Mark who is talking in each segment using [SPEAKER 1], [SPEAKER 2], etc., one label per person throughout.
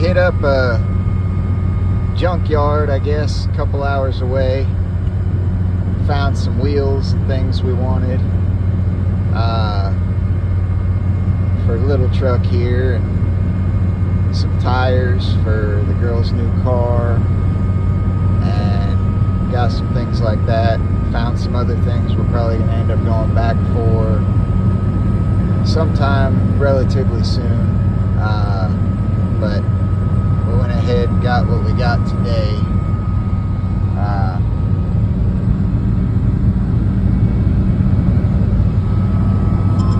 [SPEAKER 1] hit up a junkyard, I guess, a couple hours away. Found some wheels and things we wanted for a little truck here, and some tires for the girl's new car, and got some things like that. Found some other things we're probably going to end up going back for sometime relatively soon, but we went ahead and got what we got today.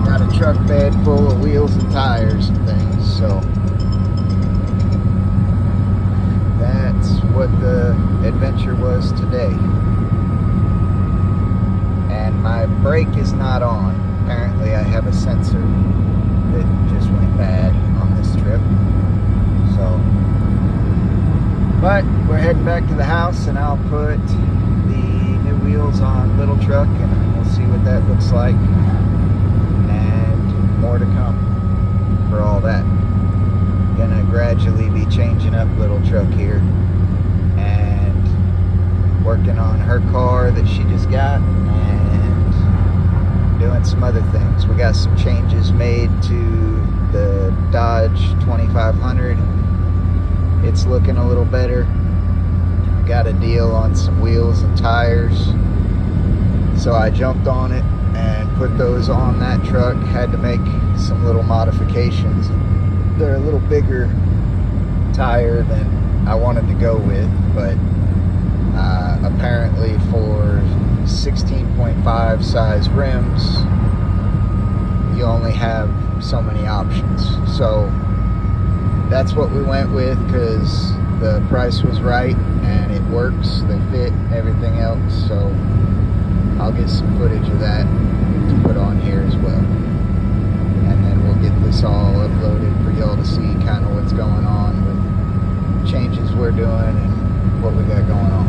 [SPEAKER 1] Got a truck bed full of wheels and tires and things, so that's what the adventure was today. And my brake is not on. Apparently I have a sensor that just went bad on this trip. So, but we're heading back to the house, and I'll put the new wheels on little truck, and we'll see what that looks like. And more to come for all that. Gonna gradually be changing up little truck here and working on her car that she just got, and doing some other things. We got some changes made to the Dodge 2500. It's looking a little better. Got a deal on some wheels and tires, so I jumped on it and put those on that truck. Had to make some little modifications. They're a little bigger tire than I wanted to go with, but apparently for 16.5 size rims, you only have so many options. So that's what we went with, because the price was right and it works, they fit, everything else. So I'll get some footage of that to put on here as well, and then we'll get this all uploaded for y'all to see kind of what's going on with changes we're doing and what we got going on.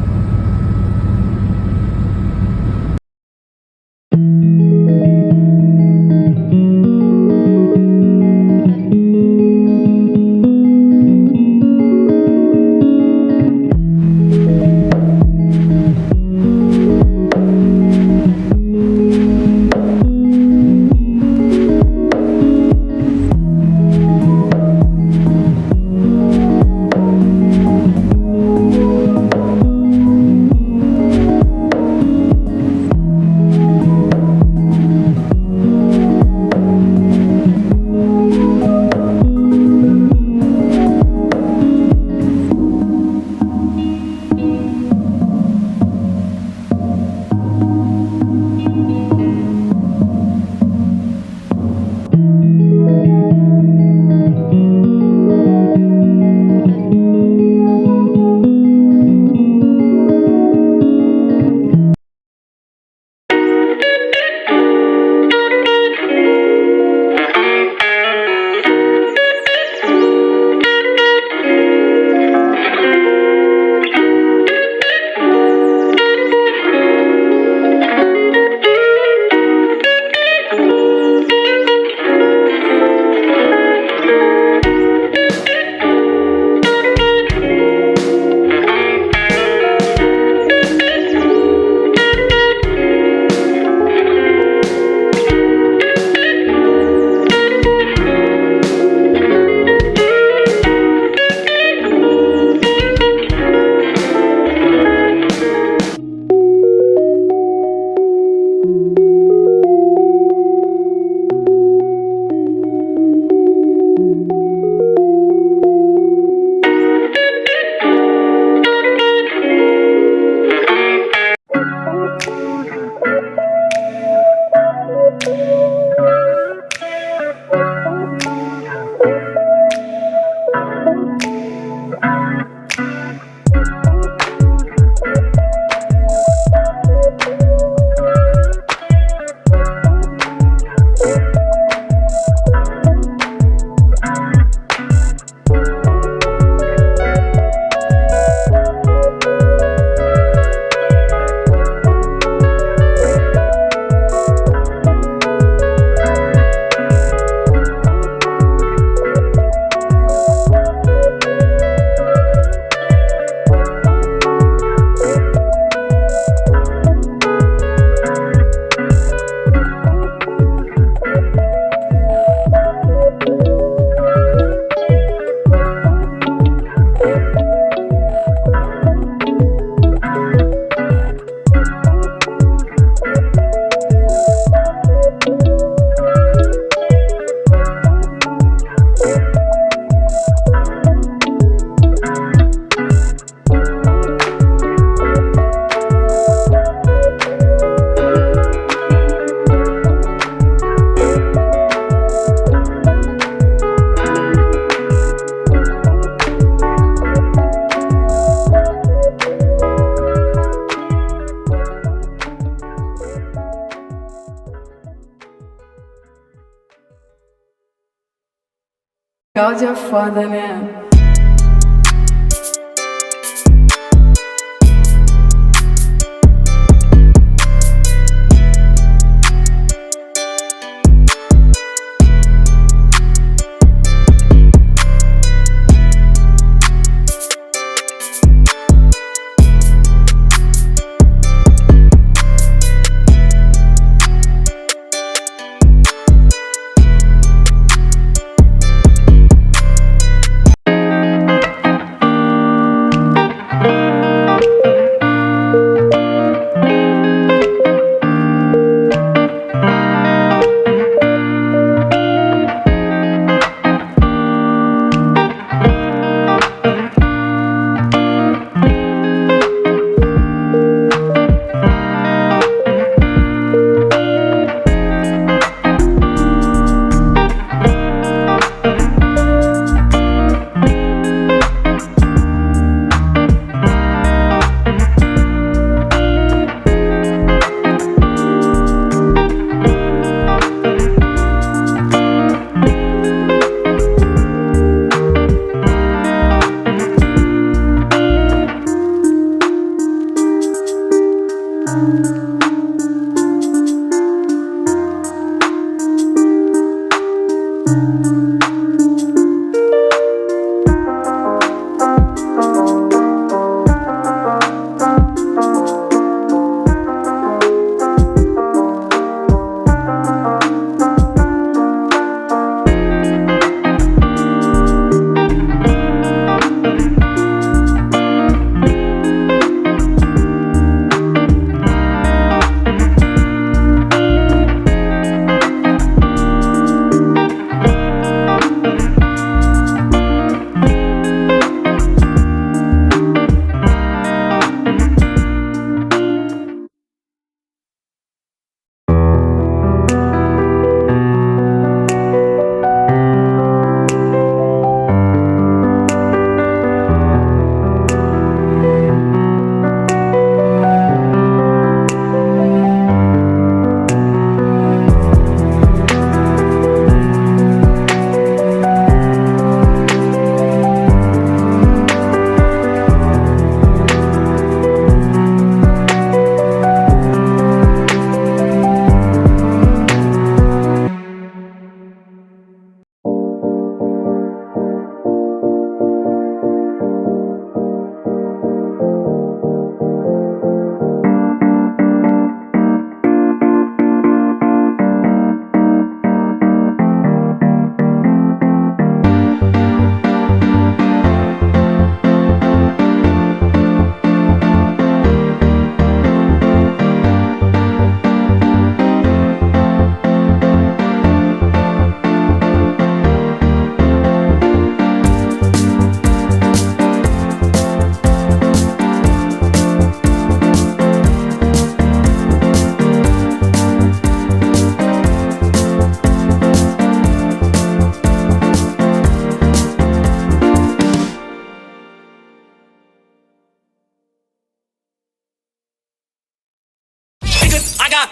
[SPEAKER 2] Áudio é foda, né?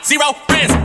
[SPEAKER 3] Zero friends.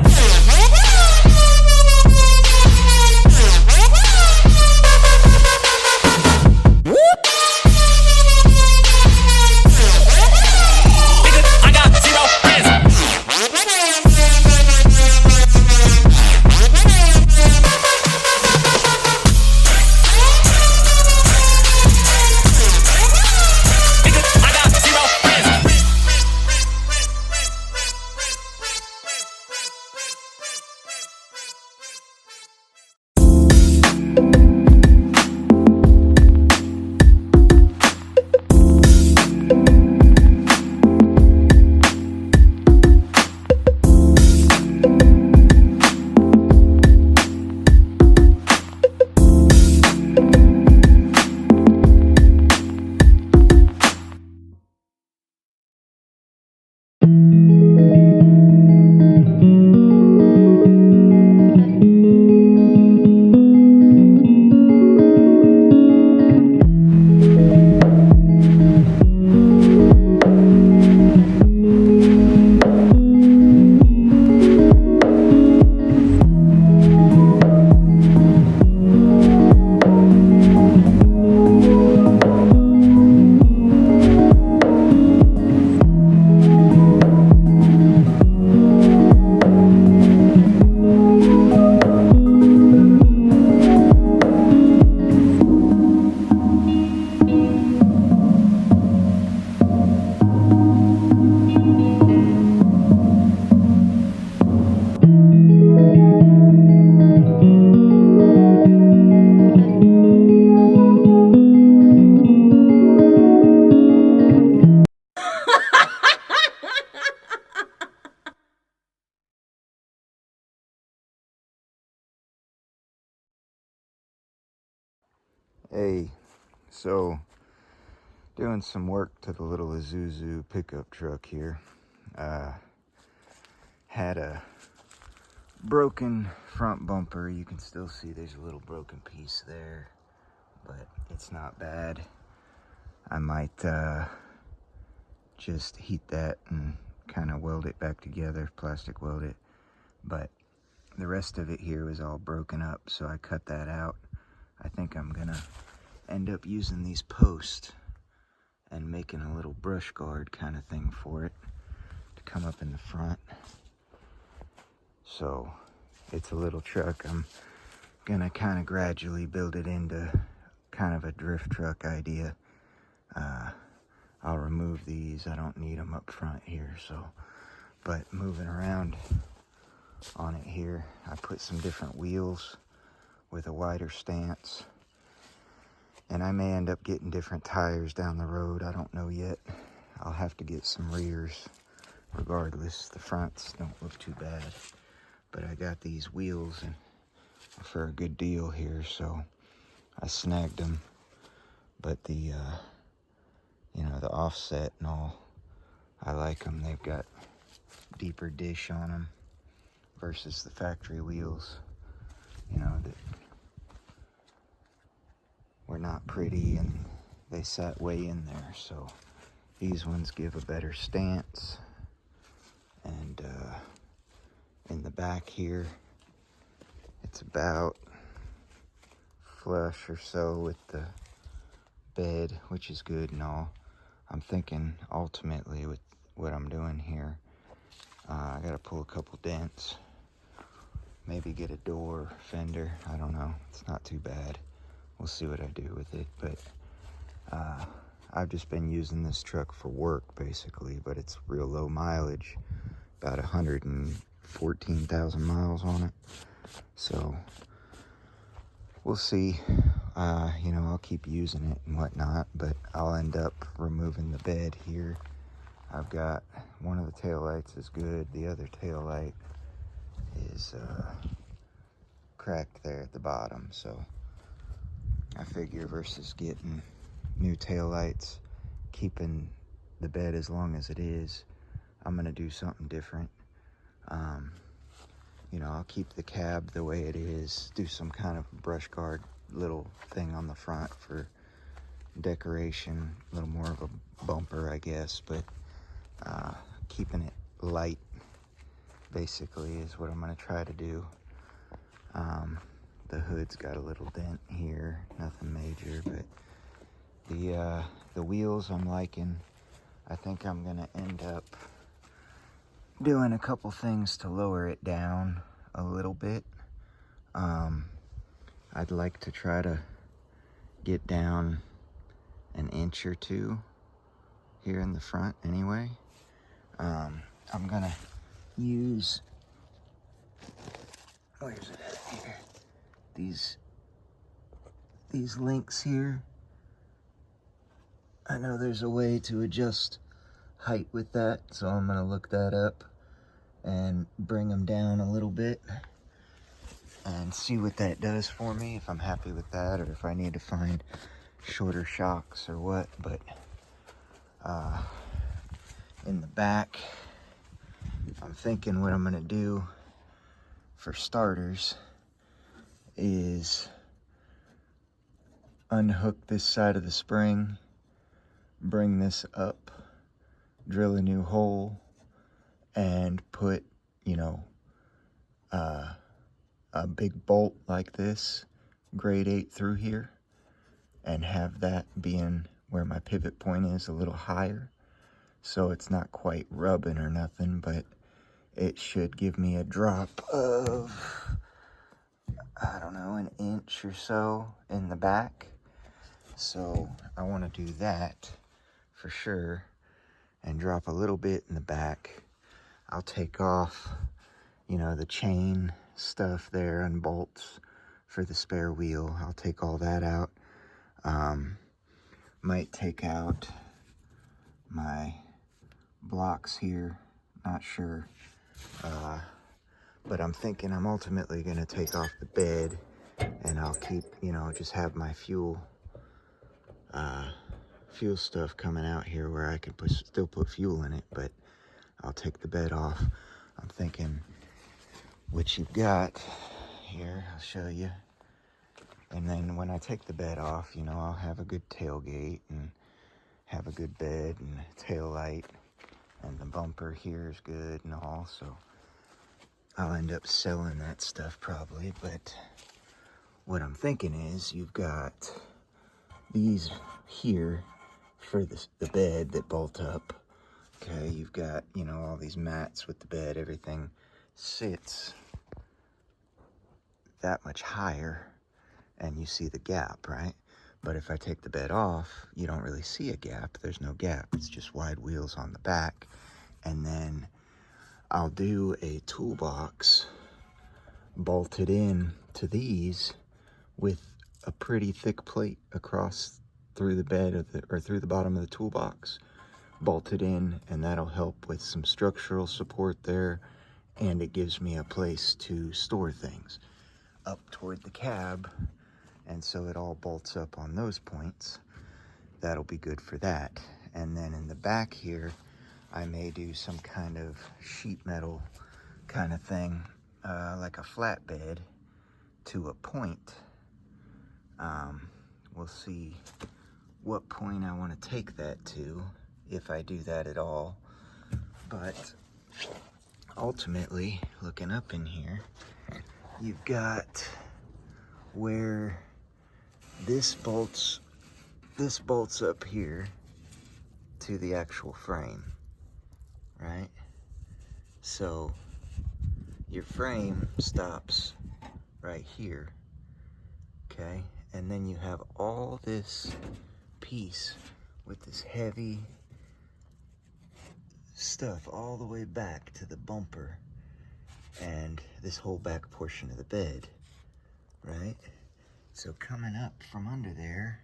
[SPEAKER 1] Hey, so doing some work to the little Isuzu pickup truck here. Had a broken front bumper. You can still see there's a little broken piece there, but it's not bad. I might just heat that and kind of weld it back together, plastic weld it. But the rest of it here was all broken up, so I cut that out. I think I'm gonna end up using these posts and making a little brush guard kind of thing for it to come up in the front. So it's a little truck. I'm gonna kind of gradually build it into kind of a drift truck idea. I'll remove these. I don't need them up front here, so, but moving around on it here, I put some different wheels with a wider stance, and I may end up getting different tires down the road. I don't know yet. I'll have to get some rears regardless. The fronts don't look too bad, but I got these wheels and for a good deal here, so I snagged them. But the the offset and all, I like them. They've got deeper dish on them versus the factory wheels, that were not pretty, and they sat way in there. So these ones give a better stance. And in the back here, it's about flush or so with the bed, which is good and all. I'm thinking ultimately with what I'm doing here, I gotta pull a couple dents, maybe get a door fender. I don't know, it's not too bad. We'll see what I do with it. But I've just been using this truck for work basically, but it's real low mileage, about 114,000 miles on it. So we'll see. I'll keep using it and whatnot, but I'll end up removing the bed here. I've got one of the taillights is good. The other taillight is cracked there at the bottom. So I figure versus getting new taillights, keeping the bed as long as it is, I'm gonna do something different. I'll keep the cab the way it is, do some kind of brush guard little thing on the front for decoration, a little more of a bumper, I guess, but keeping it light basically is what I'm gonna try to do. The hood's got a little dent here, nothing major, but the wheels I'm liking. I think I'm gonna end up doing a couple things to lower it down a little bit. I'd like to try to get down an inch or two here in the front anyway. I'm gonna use, where's it at here? These links here. I know there's a way to adjust height with that, so I'm gonna look that up and bring them down a little bit and see what that does for me, if I'm happy with that or if I need to find shorter shocks or what. But in the back, I'm thinking what I'm gonna do for starters is unhook this side of the spring, bring this up, drill a new hole, and put a big bolt like this, grade 8 through here, and have that being where my pivot point is a little higher, so it's not quite rubbing or nothing, but it should give me a drop of, I don't know, an inch or so in the back. So I want to do that for sure and drop a little bit in the back. I'll take off the chain stuff there and bolts for the spare wheel. I'll take all that out. Might take out my blocks here, not sure. But I'm thinking I'm ultimately gonna take off the bed, and I'll keep, just have my fuel fuel stuff coming out here where I could still put fuel in it, but I'll take the bed off. I'm thinking what you've got here, I'll show you. And then when I take the bed off, you know, I'll have a good tailgate and have a good bed and a tail light, and the bumper here is good and all, so I'll end up selling that stuff probably. But what I'm thinking is you've got these here for the bed that bolt up. Okay, you've got, you know, all these mats with the bed, everything sits that much higher and you see the gap, right? But if I take the bed off, you don't really see a gap. There's no gap. It's just wide wheels on the back. And then I'll do a toolbox bolted in to these with a pretty thick plate across through the bed of or through the bottom of the toolbox, bolted in, and that'll help with some structural support there, and it gives me a place to store things up toward the cab, and so it all bolts up on those points. That'll be good for that. And then in the back here, I may do some kind of sheet metal kind of thing, like a flatbed to a point. We'll see what point I want to take that to, if I do that at all. But ultimately, looking up in here, you've got where this bolts up here to the actual frame, right? So your frame stops right here, okay? And then you have all this piece with this heavy stuff all the way back to the bumper and this whole back portion of the bed, right? So coming up from under there,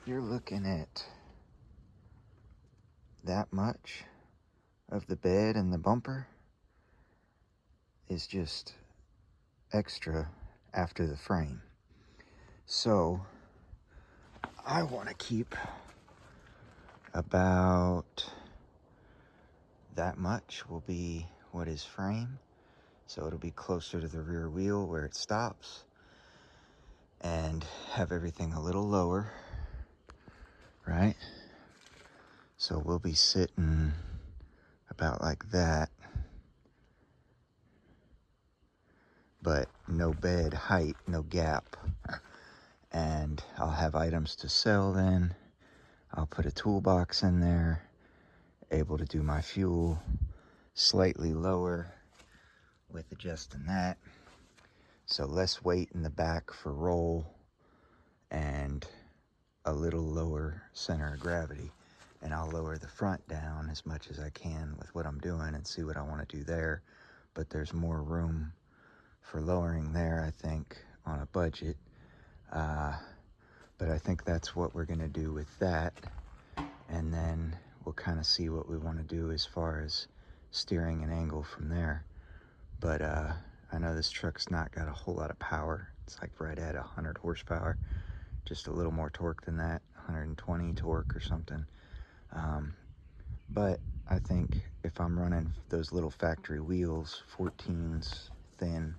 [SPEAKER 1] you're looking at that much of the bed, and the bumper is just extra after the frame. So I want to keep about that much will be what is frame. So it'll be closer to the rear wheel where it stops, and have everything a little lower, right? So we'll be sitting about like that, but no bed height, no gap. And I'll have items to sell then. I'll put a toolbox in there, able to do my fuel slightly lower with adjusting that. So less weight in the back for roll, and a little lower center of gravity. And I'll lower the front down as much as I can with what I'm doing and see what I want to do there. But there's more room for lowering there, I think, on a budget. But I think that's what we're going to do with that. And then we'll kind of see what we want to do as far as steering and angle from there. But I know this truck's not got a whole lot of power. It's like right at 100 horsepower. Just a little more torque than that, 120 torque or something. But I think if I'm running those little factory wheels, 14s thin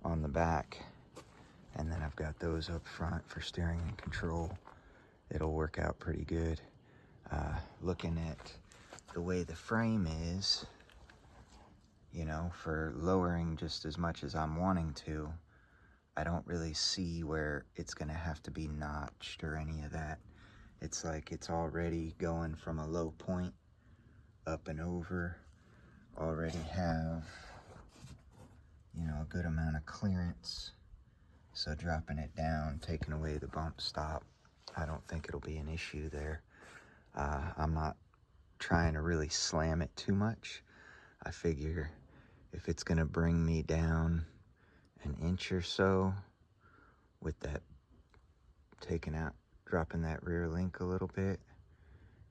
[SPEAKER 1] on the back, and then I've got those up front for steering and control, it'll work out pretty good. Looking at the way the frame is, you know, for lowering just as much as I'm wanting to, I don't really see where it's gonna have to be notched or any of that. It's like it's already going from a low point up and over. Already have, you know, a good amount of clearance. So dropping it down, taking away the bump stop, I don't think it'll be an issue there. I'm not trying to really slam it too much. I figure if it's gonna bring me down an inch or so with that dropping that rear link a little bit,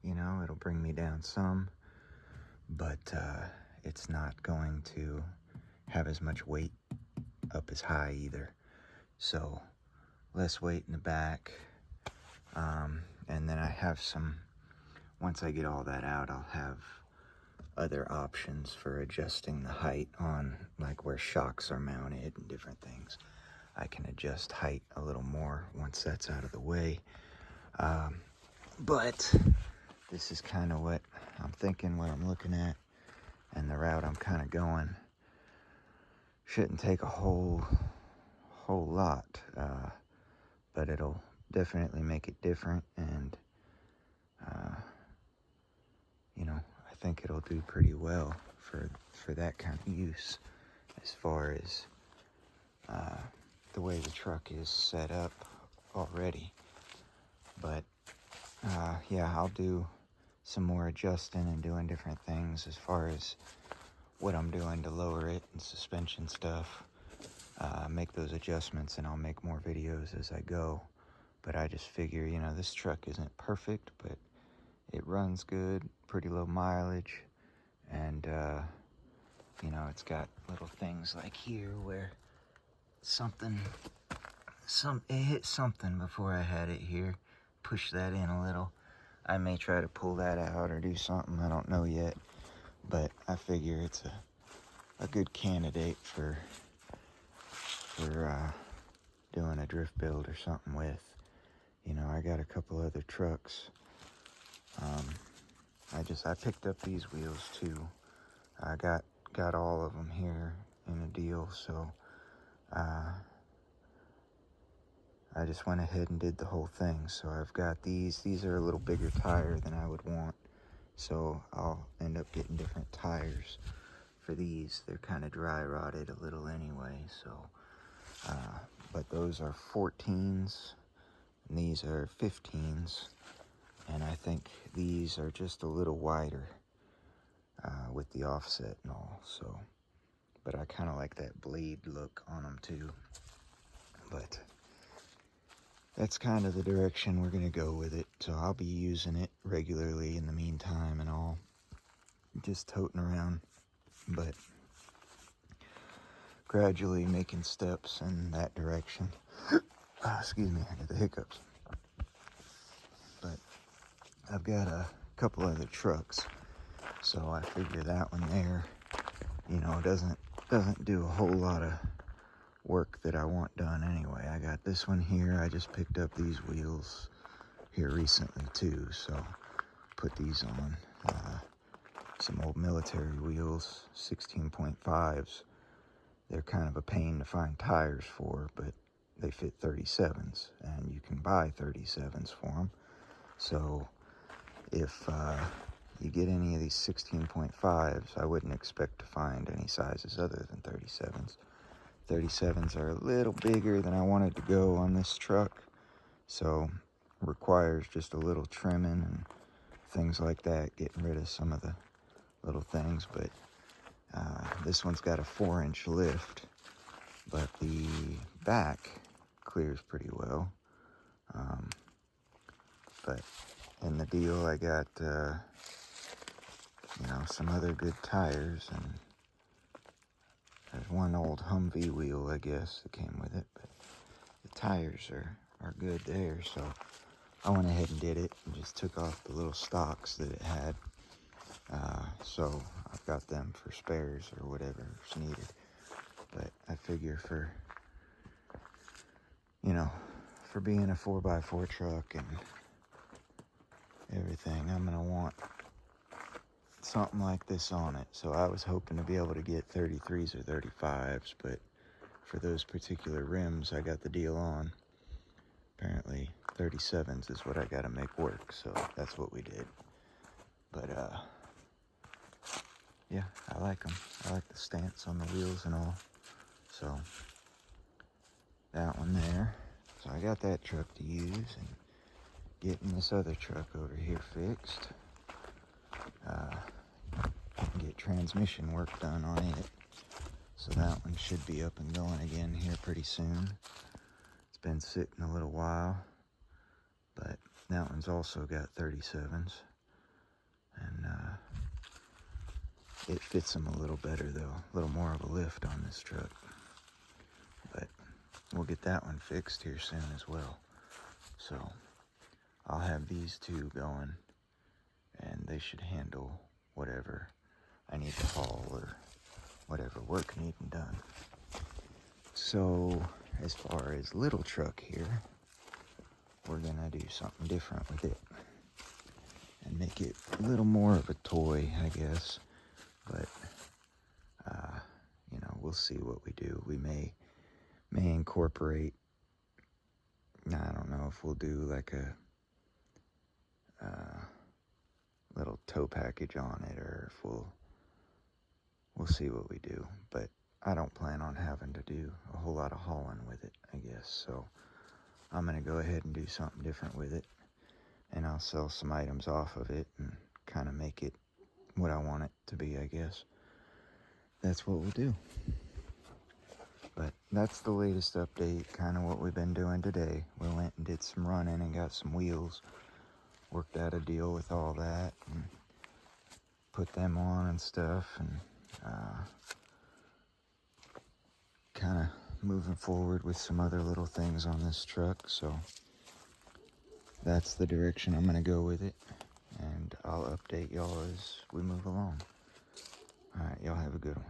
[SPEAKER 1] you know, it'll bring me down some, but it's not going to have as much weight up as high either. So less weight in the back. And then I have some, once I get all that out, I'll have other options for adjusting the height on like where shocks are mounted and different things. I can adjust height a little more once that's out of the way. But this is kind of what I'm thinking, what I'm looking at, and the route I'm kind of going. Shouldn't take a whole lot, but it'll definitely make it different, and you know, I think it'll do pretty well for that kind of use, as far as the way the truck is set up already. But yeah, I'll do some more adjusting and doing different things as far as what I'm doing to lower it and suspension stuff. Make those adjustments, and I'll make more videos as I go. But I just figure, you know, this truck isn't perfect, but it runs good, pretty low mileage, and you know, it's got little things like here where it hit something before I had it here. Push that in a little. I may try to pull that out or do something, I don't know yet, but I figure it's a good candidate for doing a drift build or something with. You know, I got a couple other trucks. I picked up these wheels too. I got all of them here in a deal, so I just went ahead and did the whole thing. So I've got these are a little bigger tire than I would want, so I'll end up getting different tires for these. They're kind of dry rotted a little anyway, so but those are 14s and these are 15s, and I think these are just a little wider with the offset and all. So, but I kind of like that blade look on them too. But that's kind of the direction we're gonna go with it. So I'll be using it regularly in the meantime and all, just toting around, but gradually making steps in that direction. Excuse me, I got the hiccups. But I've got a couple other trucks, so I figure that one there, you know, doesn't do a whole lot of work that I want done anyway. I got this one here. I just picked up these wheels here recently too, so put these on. Some old military wheels, 16.5s. They're kind of a pain to find tires for, but they fit 37s, and you can buy 37s for them. So if you get any of these 16.5s, I wouldn't expect to find any sizes other than 37s. 37s are a little bigger than I wanted to go on this truck, so requires just a little trimming and things like that, getting rid of some of the little things. But this one's got a 4-inch lift, but the back clears pretty well. But in the deal, I got you know, some other good tires, and there's one old Humvee wheel, I guess, that came with it, but the tires are good there. So I went ahead and did it and just took off the little stocks that it had. So I've got them for spares or whatever's needed. But I figure for, you know, for being a 4x4 truck and everything, I'm gonna want something like this on it. So I was hoping to be able to get 33s or 35s, but for those particular rims I got the deal on. Apparently 37s is what I gotta make work, so that's what we did. But yeah, I like them. I like the stance on the wheels and all. So that one there. So I got that truck to use, and getting this other truck over here fixed. Get transmission work done on it. So that one should be up and going again here pretty soon. It's been sitting a little while, but that one's also got 37s. And it fits them a little better though, a little more of a lift on this truck. But we'll get that one fixed here soon as well. So I'll have these two going, and they should handle whatever I need to haul or whatever work needing done. So as far as little truck here, we're gonna do something different with it and make it a little more of a toy, I guess. But you know, we'll see what we do. We may incorporate, I don't know if we'll do like a little tow package on it, or if we'll see what we do. But I don't plan on having to do a whole lot of hauling with it, I guess. So I'm gonna go ahead and do something different with it, and I'll sell some items off of it and kind of make it what I want it to be, I guess. That's what we'll do. But that's the latest update, kind of what we've been doing today. We went and did some running and got some wheels, worked out a deal with all that, and put them on and stuff, and kind of moving forward with some other little things on this truck. So that's the direction I'm going to go with it, and I'll update y'all as we move along. All right, y'all have a good one.